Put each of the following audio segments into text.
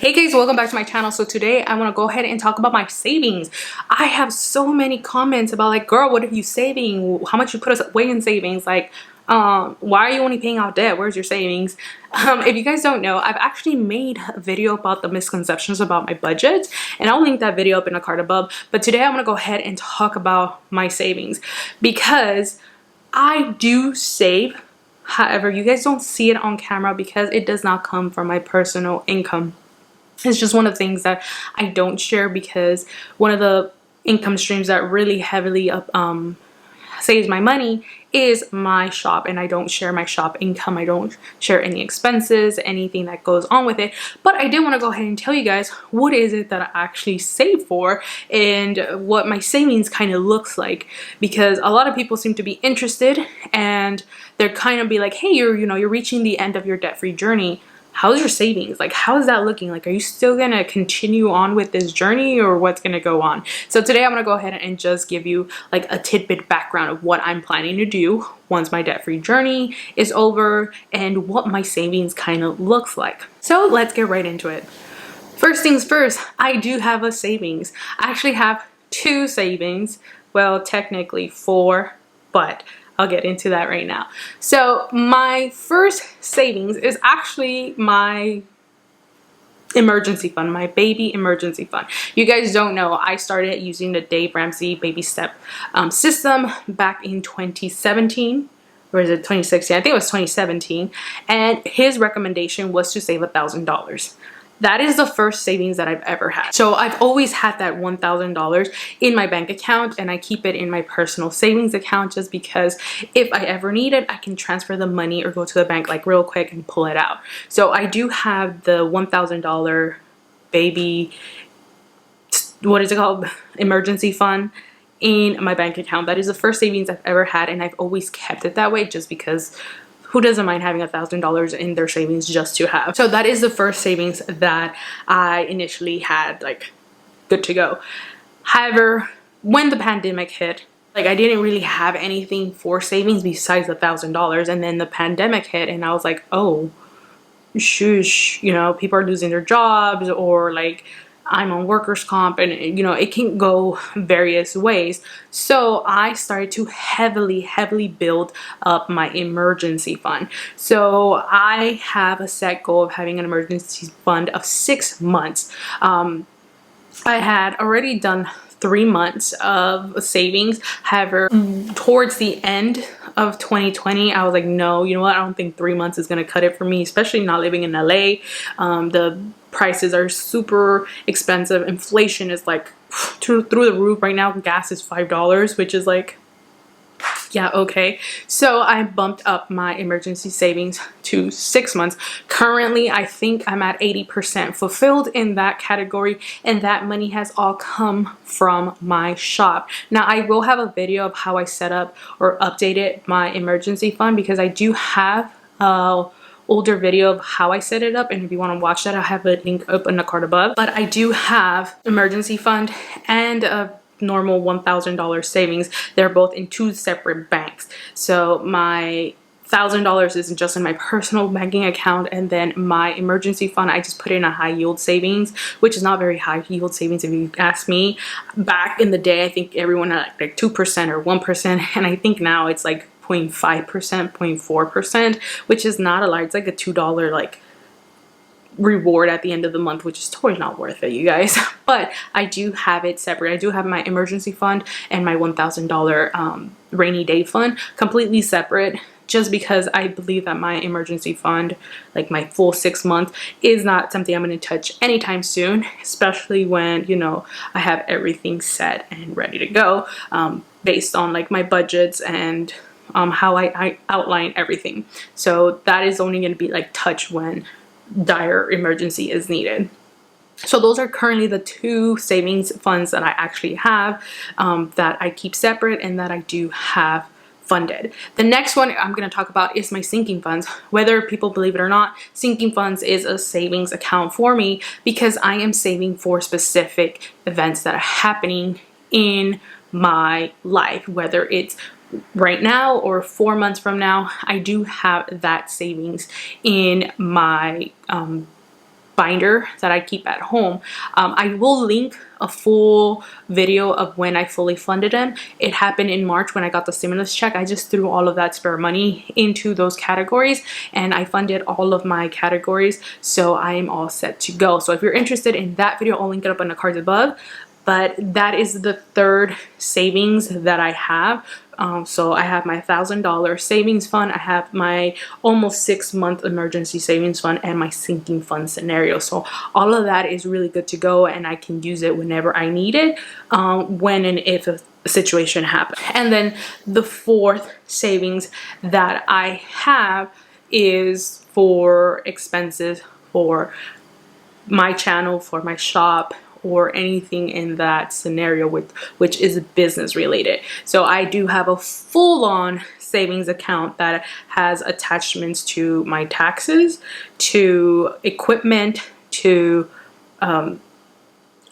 Hey guys, welcome back to my channel. So today I want to go ahead and talk about my savings. I have so many comments about like, girl, what are you saving? How much you put away in savings? Like, why are you only paying out debt? Where's your savings? If you guys don't know, I've actually made a video about the misconceptions about my budget, and I'll link that video up in the card above. But today I want to go ahead and talk about my savings because I do save. However, you guys don't see it on camera because it does not come from my personal income. It's just one of the things that I don't share because one of the income streams that really heavily saves my money is my shop, and I don't share my shop income. I don't share any expenses, anything that goes on with it. But I did want to go ahead and tell you guys what is it that I actually save for and what my savings kind of looks like, because a lot of people seem to be interested and they're kind of be like, hey, you're reaching the end of your debt-free journey. How's your savings? Like, how is that looking? Like, are you still gonna continue on with this journey, or what's gonna go on? So today I'm gonna go ahead and just give you like a tidbit background of what I'm planning to do once my debt-free journey is over and what my savings kind of looks like. So let's get right into it. First things first, I do have a savings. I actually have two savings. Well, technically four, but I'll get into that right now. So my first savings is actually my emergency fund, my baby emergency fund. You guys don't know, I started using the Dave Ramsey baby step system back in 2017. Or is it 2016? I think it was 2017. And his recommendation was to save $1,000. That is the first savings that I've ever had. So I've always had that $1,000 in my bank account, and I keep it in my personal savings account just because if I ever need it, I can transfer the money or go to the bank like real quick and pull it out. So I do have the $1,000 baby, what is it called? Emergency fund in my bank account. That is the first savings I've ever had, and I've always kept it that way just because who doesn't mind having $1,000 in their savings just to have? So that is the first savings that I initially had, like, good to go. However, when the pandemic hit, like, I didn't really have anything for savings besides the $1,000, and then the pandemic hit, and I was like, oh, shush, people are losing their jobs, or like, I'm on workers' comp, and it can go various ways. So I started to heavily build up my emergency fund. So I have a set goal of having an emergency fund of 6 months. I had already done 3 months of savings. However, towards the end of 2020, I was like, no, you know what? I don't think 3 months is going to cut it for me, especially not living in LA. The prices are super expensive. Inflation is like through the roof right now. Gas is $5, which is like, yeah, okay. So I bumped up my emergency savings to 6 months. Currently, I think I'm at 80% fulfilled in that category, and that money has all come from my shop. Now, I will have a video of how I set up or updated my emergency fund, because I do have older video of how I set it up, and if you want to watch that, I'll have a link up in the card above. But I do have emergency fund and a normal $1,000 savings. They're both in two separate banks. So my $1,000 is just in my personal banking account, and then my emergency fund, I just put in a high yield savings, which is not very high yield savings if you ask me. Back in the day, I think everyone had like 2% or 1%, and I think now it's like 0.5%, 0.4%, which is not a lot. It's like a $2 like reward at the end of the month, which is totally not worth it, you guys. But I do have it separate. I do have my emergency fund and my $1,000 rainy day fund completely separate, just because I believe that my emergency fund, like my full 6 months, is not something I'm going to touch anytime soon, especially when, I have everything set and ready to go, based on like my budgets and how I outline everything. So that is only going to be like touched when dire emergency is needed. So those are currently the two savings funds that I actually have, that I keep separate and that I do have funded. The next one I'm going to talk about is my sinking funds. Whether people believe it or not, sinking funds is a savings account for me because I am saving for specific events that are happening in my life, whether it's right now or 4 months from now. I do have that savings in my binder that I keep at home. I will link a full video of when I fully funded them. It happened in March when I got the stimulus check. I just threw all of that spare money into those categories and I funded all of my categories, so I'm all set to go. So if you're interested in that video, I'll link it up in the cards above. But that is the third savings that I have. So I have my $1,000 savings fund, I have my almost 6-month emergency savings fund, and my sinking fund scenario. So all of that is really good to go, and I can use it whenever I need it, when and if a situation happens. And then the fourth savings that I have is for expenses for my channel, for my shop, or anything in that scenario which is business related. So I do have a full-on savings account that has attachments to my taxes, to equipment, to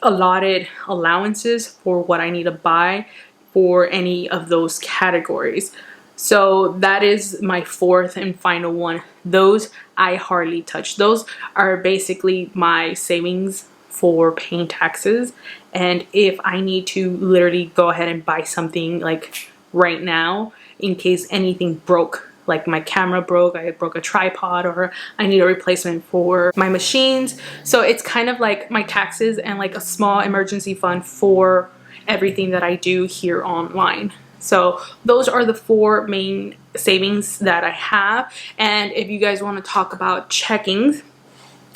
allotted allowances for what I need to buy for any of those categories. So that is my fourth and final one. Those I hardly touch. Those are basically my savings for paying taxes, and if I need to literally go ahead and buy something like right now in case anything broke, like my camera broke, I broke a tripod, or I need a replacement for my machines. So it's kind of like my taxes and like a small emergency fund for everything that I do here online. So those are the four main savings that I have. And if you guys want to talk about checkings,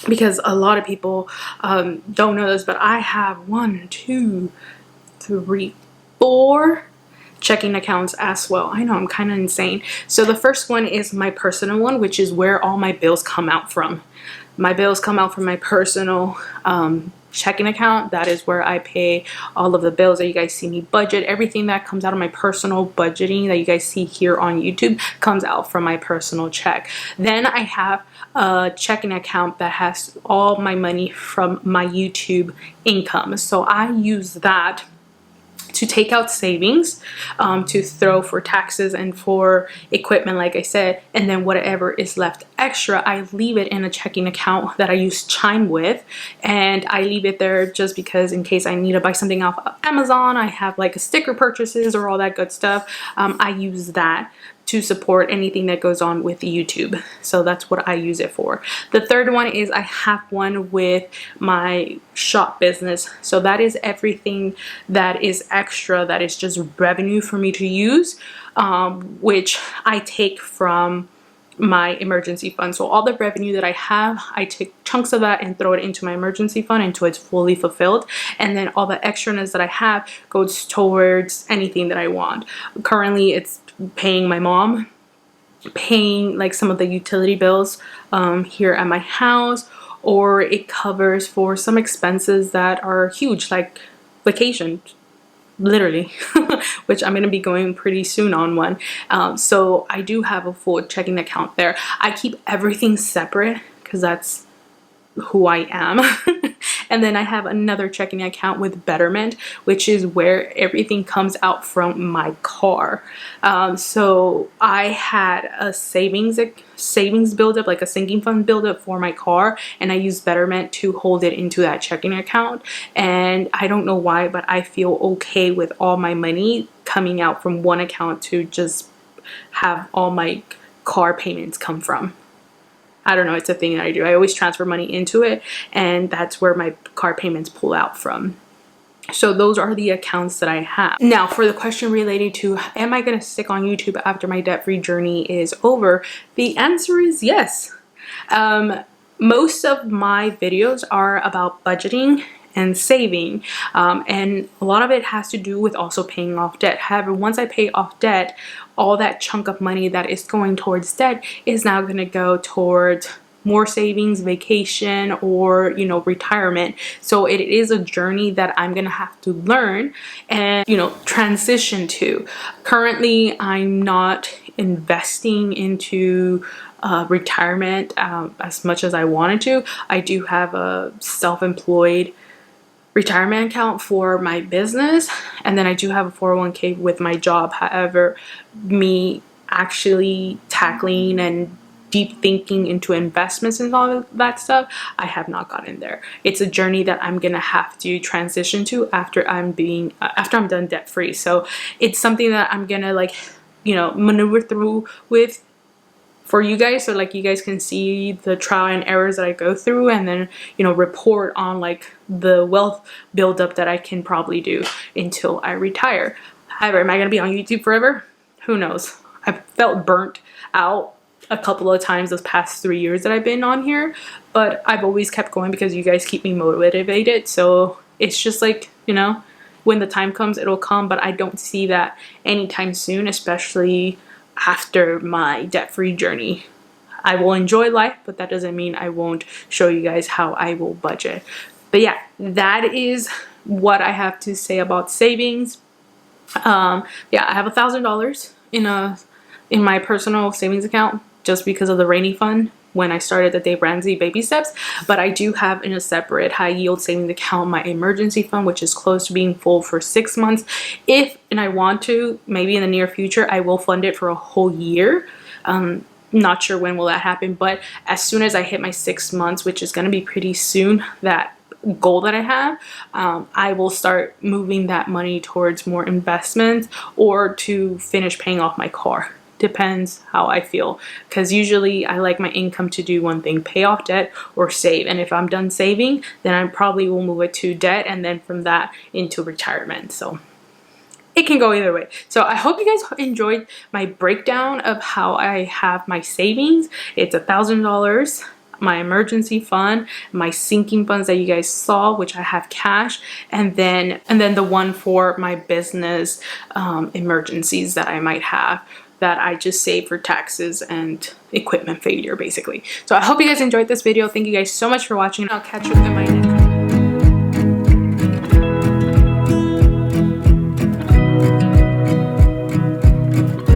because a lot of people don't know this, but I have 1, 2, 3, 4 checking accounts as well. I know, I'm kind of insane. So the first one is my personal one, which is where all my bills come out from. My bills come out from my personal checking account. That is where I pay all of the bills that you guys see me budget. Everything that comes out of my personal budgeting that you guys see here on YouTube comes out from my personal check. Then I have a checking account that has all my money from my YouTube income. So I use that to take out savings, to throw for taxes and for equipment, like I said, and then whatever is left extra, I leave it in a checking account that I use Chime with, and I leave it there just because in case I need to buy something off of Amazon, I have like a sticker purchases or all that good stuff. I use that to support anything that goes on with YouTube. So that's what I use it for. The third one is I have one with my shop business. So that is everything that is extra, that is just revenue for me to use, which I take from my emergency fund. So all the revenue that I have, I take chunks of that and throw it into my emergency fund until it's fully fulfilled, and then all the extraness that I have goes towards anything that I want. Currently it's paying my mom, paying like some of the utility bills here at my house, or it covers for some expenses that are huge, like vacation, literally, which I'm going to be going pretty soon on one. So I do have a full checking account there. I keep everything separate because that's who I am. And then I have another checking account with Betterment, which is where everything comes out from my car. So I had a savings buildup, like a sinking fund buildup for my car, and I use Betterment to hold it into that checking account. And I don't know why, but I feel okay with all my money coming out from one account to just have all my car payments come from. I don't know, it's a thing that I do. I always transfer money into it, and that's where my car payments pull out from. So those are the accounts that I have. Now for the question related to, am I going to stick on YouTube after my debt-free journey is over? The answer is yes. Most of my videos are about budgeting and saving, and a lot of it has to do with also paying off debt. However, once I pay off debt, all that chunk of money that is going towards debt is now going to go towards more savings, vacation, or retirement. So it is a journey that I'm gonna have to learn and transition to. Currently I'm not investing into retirement as much as I wanted to. I do have a self-employed retirement account for my business, and then I do have a 401k with my job. However, me actually tackling and deep thinking into investments and all of that stuff, I have not gotten there. It's a journey that I'm gonna have to transition to after I'm done debt free. So it's something that I'm gonna like, you know, maneuver through with for you guys, so like you guys can see the trial and errors that I go through, and then, you know, report on like the wealth buildup that I can probably do until I retire. However, am I gonna be on YouTube forever? Who knows? I've felt burnt out a couple of times those past 3 years that I've been on here, but I've always kept going because you guys keep me motivated. So it's just like, you know, when the time comes, it'll come, but I don't see that anytime soon, especially after my debt-free journey. I will enjoy life, but that doesn't mean I won't show you guys how I will budget. But yeah, that is what I have to say about savings. Yeah, I have $1,000 in my personal savings account just because of the rainy fund when I started the Dave Ramsey baby steps, but I do have in a separate high yield savings account my emergency fund, which is close to being full for 6 months. If and I want to, maybe in the near future, I will fund it for a whole year. Not sure when will that happen, but as soon as I hit my 6 months, which is going to be pretty soon, that goal that I have, I will start moving that money towards more investments or to finish paying off my car. Depends how I feel, because usually I like my income to do one thing: pay off debt or save. And if I'm done saving, then I probably will move it to debt, and then from that into retirement. So it can go either way. So I hope you guys enjoyed my breakdown of how I have my savings. It's $1,000, my emergency fund, my sinking funds that you guys saw, which I have cash, and then the one for my business emergencies that I might have, that I just save for taxes and equipment failure, basically. So I hope you guys enjoyed this video. Thank you guys so much for watching. I'll catch you in my next video.